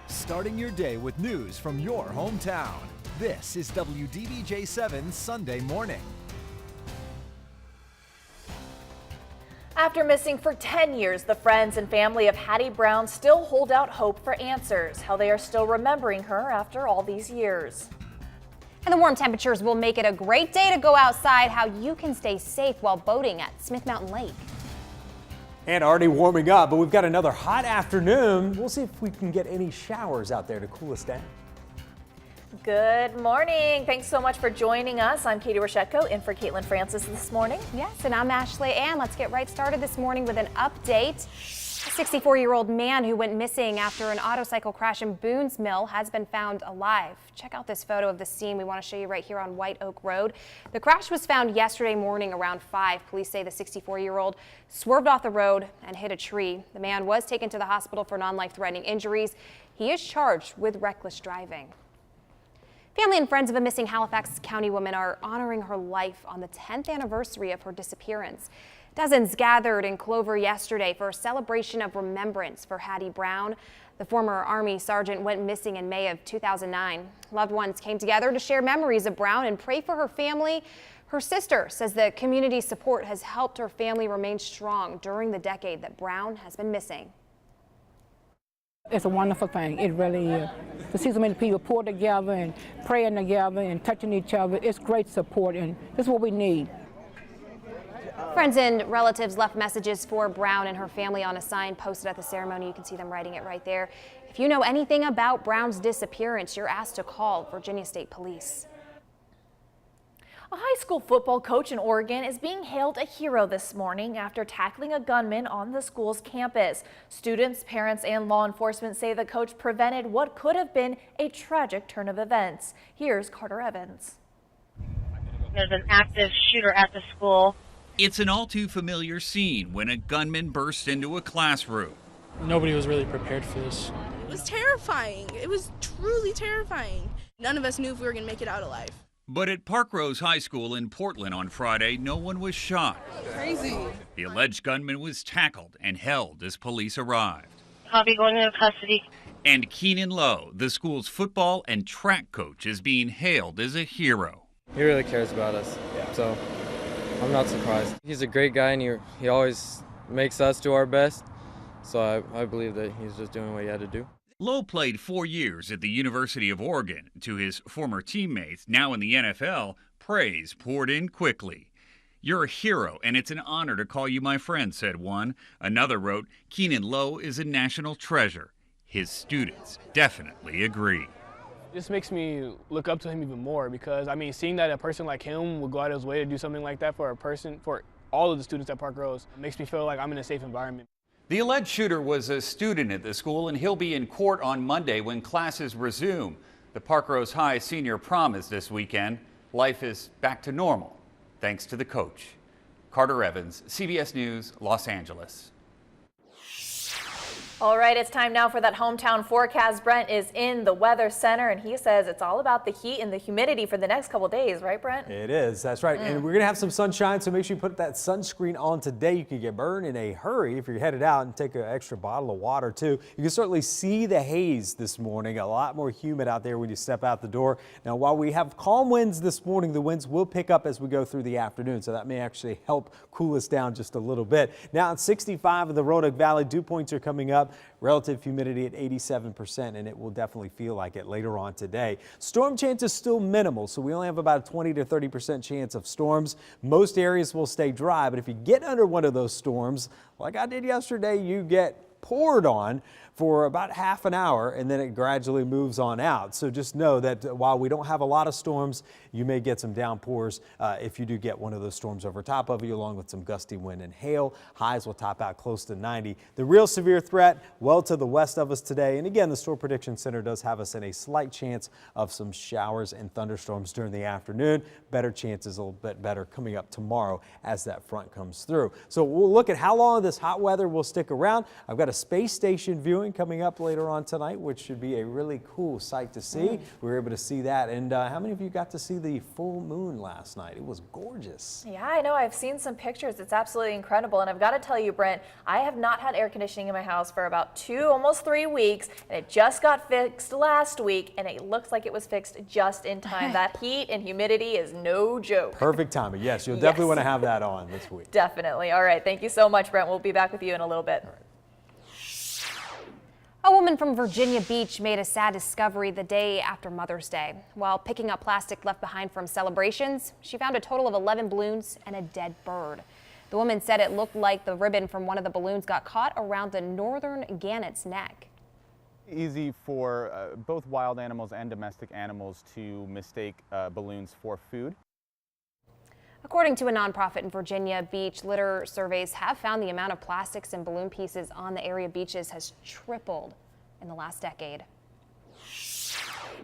Starting your day with news from your hometown. This is WDBJ7 Sunday Morning. After missing for 10 years, the friends and family of Hattie Brown still hold out hope for answers, how they are still remembering her after all these years. And the warm temperatures will make it a great day to go outside, how you can stay safe while boating at Smith Mountain Lake. And already warming up, but we've got another hot afternoon. We'll see if we can get any showers out there to cool us down. Good morning. Thanks so much for joining us. I'm Katie Rochetko in for Caitlin Francis this morning. Yes, and I'm Ashley Ann. Let's get right started this morning with an update. A 64-year-old man who went missing after an autocycle crash in Boone's Mill has been found alive. Check out this photo of the scene we want to show you right here on White Oak Road. The crash was found yesterday morning around 5. Police say the 64-year-old swerved off the road and hit a tree. The man was taken to the hospital for non-life-threatening injuries. He is charged with reckless driving. Family and friends of a missing Halifax County woman are honoring her life on the 10th anniversary of her disappearance. Dozens gathered in Clover yesterday for a celebration of remembrance for Hattie Brown. The former Army sergeant went missing in May of 2009. Loved ones came together to share memories of Brown and pray for her family. Her sister says the community support has helped her family remain strong during the decade that Brown has been missing. It's a wonderful thing. It really is. To see so many people pull together and praying together and touching each other, it's great support, and this is what we need. Friends and relatives left messages for Brown and her family on a sign posted at the ceremony. You can see them writing it right there. If you know anything about Brown's disappearance, you're asked to call Virginia State Police. A high school football coach in Oregon is being hailed a hero this morning after tackling a gunman on the school's campus. Students, parents, and law enforcement say the coach prevented what could have been a tragic turn of events. Here's Carter Evans. There's an active shooter at the school. It's an all too familiar scene when a gunman burst into a classroom. Nobody was really prepared for this. It was terrifying. It was truly terrifying. None of us knew if we were going to make it out alive. But at Parkrose High School in Portland on Friday, no one was shot. Crazy. The alleged gunman was tackled and held as police arrived. I'll be going into custody. And Keenan Lowe, the school's football and track coach, is being hailed as a hero. He really cares about us, so I'm not surprised. He's a great guy, and he always makes us do our best, so I believe that he's just doing what he had to do. Lowe played 4 years at the University of Oregon. To his former teammates, now in the NFL, praise poured in quickly. "You're a hero, and it's an honor to call you my friend," said one. Another wrote, "Keenan Lowe is a national treasure." His students definitely agree. This makes me look up to him even more because, I mean, seeing that a person like him would go out of his way to do something like that for all of the students at Parkrose makes me feel like I'm in a safe environment. The alleged shooter was a student at the school, and he'll be in court on Monday when classes resume. The Parkrose High senior prom is this weekend. Life is back to normal, thanks to the coach. Carter Evans, CBS News, Los Angeles. All right, it's time now for that hometown forecast. Brent is in the Weather Center, and he says it's all about the heat and the humidity for the next couple days, right, Brent? It is. That's right. And we're going to have some sunshine, so make sure you put that sunscreen on today. You can get burned in a hurry if you're headed out, and take an extra bottle of water, too. You can certainly see the haze this morning. A lot more humid out there when you step out the door. Now, while we have calm winds this morning, the winds will pick up as we go through the afternoon, so that may actually help cool us down just a little bit. Now, at 65 in the Roanoke Valley, dew points are coming up. Relative humidity at 87%, and it will definitely feel like it later on today. Storm chance is still minimal, so we only have about a 20 to 30% chance of storms. Most areas will stay dry, but if you get under one of those storms, like I did yesterday, you get poured on for about half an hour, and then it gradually moves on out. So just know that while we don't have a lot of storms, you may get some downpours if you do get one of those storms over top of you, along with some gusty wind and hail. Highs will top out close to 90. The real severe threat well to the west of us today. And again, the Storm Prediction Center does have us in a slight chance of some showers and thunderstorms during the afternoon. Better chances a little bit better coming up tomorrow as that front comes through. So we'll look at how long this hot weather will stick around. I've got a space station viewing coming up later on tonight, which should be a really cool sight to see. We were able to see that. And how many of you got to see the full moon last night? It was gorgeous. Yeah, I know. I've seen some pictures. It's absolutely incredible. And I've got to tell you, Brent, I have not had air conditioning in my house for about 2, almost 3 weeks. And it just got fixed last week. And it looks like it was fixed just in time. That heat and humidity is no joke. Perfect timing. Yes, you'll definitely want to have that on this week. Definitely. All right. Thank you so much, Brent. We'll be back with you in a little bit. A woman from Virginia Beach made a sad discovery the day after Mother's Day. While picking up plastic left behind from celebrations, she found a total of 11 balloons and a dead bird. The woman said it looked like the ribbon from one of the balloons got caught around the northern gannet's neck. Easy for both wild animals and domestic animals to mistake balloons for food. According to a nonprofit in Virginia Beach, litter surveys have found the amount of plastics and balloon pieces on the area beaches has tripled in the last decade.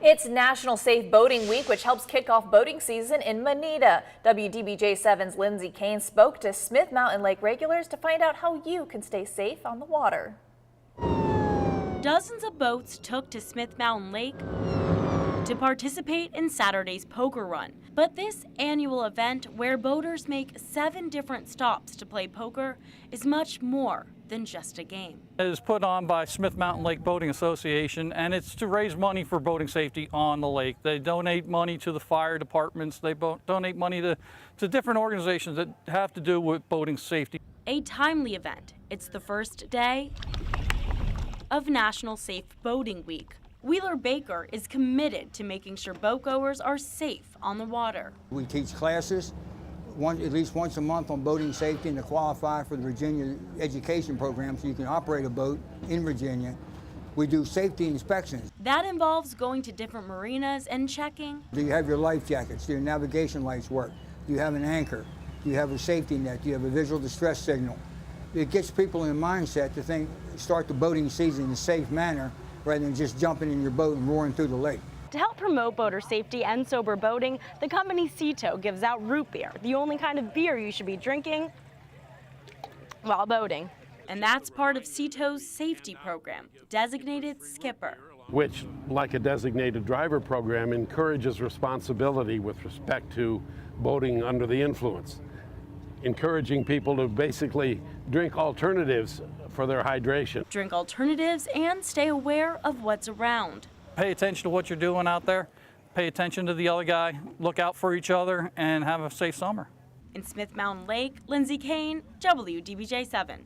It's National Safe Boating Week, which helps kick off boating season in Manita. WDBJ7's Lindsay Kane spoke to Smith Mountain Lake regulars to find out how you can stay safe on the water. Dozens of boats took to Smith Mountain Lake to participate in Saturday's poker run. But this annual event, where boaters make 7 different stops to play poker, is much more than just a game. It is put on by Smith Mountain Lake Boating Association, and it's to raise money for boating safety on the lake. They donate money to the fire departments. They donate money to different organizations that have to do with boating safety. A timely event. It's the first day of National Safe Boating Week. Wheeler Baker is committed to making sure boatgoers are safe on the water. We teach classes at least once a month on boating safety and to qualify for the Virginia education program so you can operate a boat in Virginia. We do safety inspections. That involves going to different marinas and checking. Do you have your life jackets? Do your navigation lights work? Do you have an anchor? Do you have a safety net? Do you have a visual distress signal? It gets people in a mindset to start the boating season in a safe manner rather than just jumping in your boat and roaring through the lake. To help promote boater safety and sober boating, the company Cito gives out root beer, the only kind of beer you should be drinking while boating. And that's part of Cito's safety program, Designated Skipper, which, like a designated driver program, encourages responsibility with respect to boating under the influence, encouraging people to basically drink alternatives for their hydration. Drink alternatives and stay aware of what's around. Pay attention to what you're doing out there. Pay attention to the other guy. Look out for each other and have a safe summer. In Smith Mountain Lake, Lindsay Kane, WDBJ7.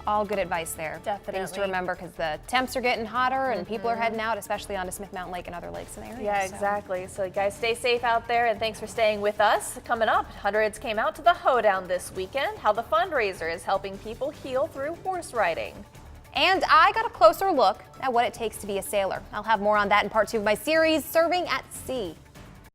All good advice there. Definitely. Things to remember because the temps are getting hotter and people are heading out, especially onto Smith Mountain Lake and other lakes in the area. Yeah, exactly. So guys, stay safe out there and thanks for staying with us. Coming up, hundreds came out to the Hoedown this weekend, how the fundraiser is helping people heal through horse riding. And I got a closer look at what it takes to be a sailor. I'll have more on that in part 2 of my series, Serving at Sea.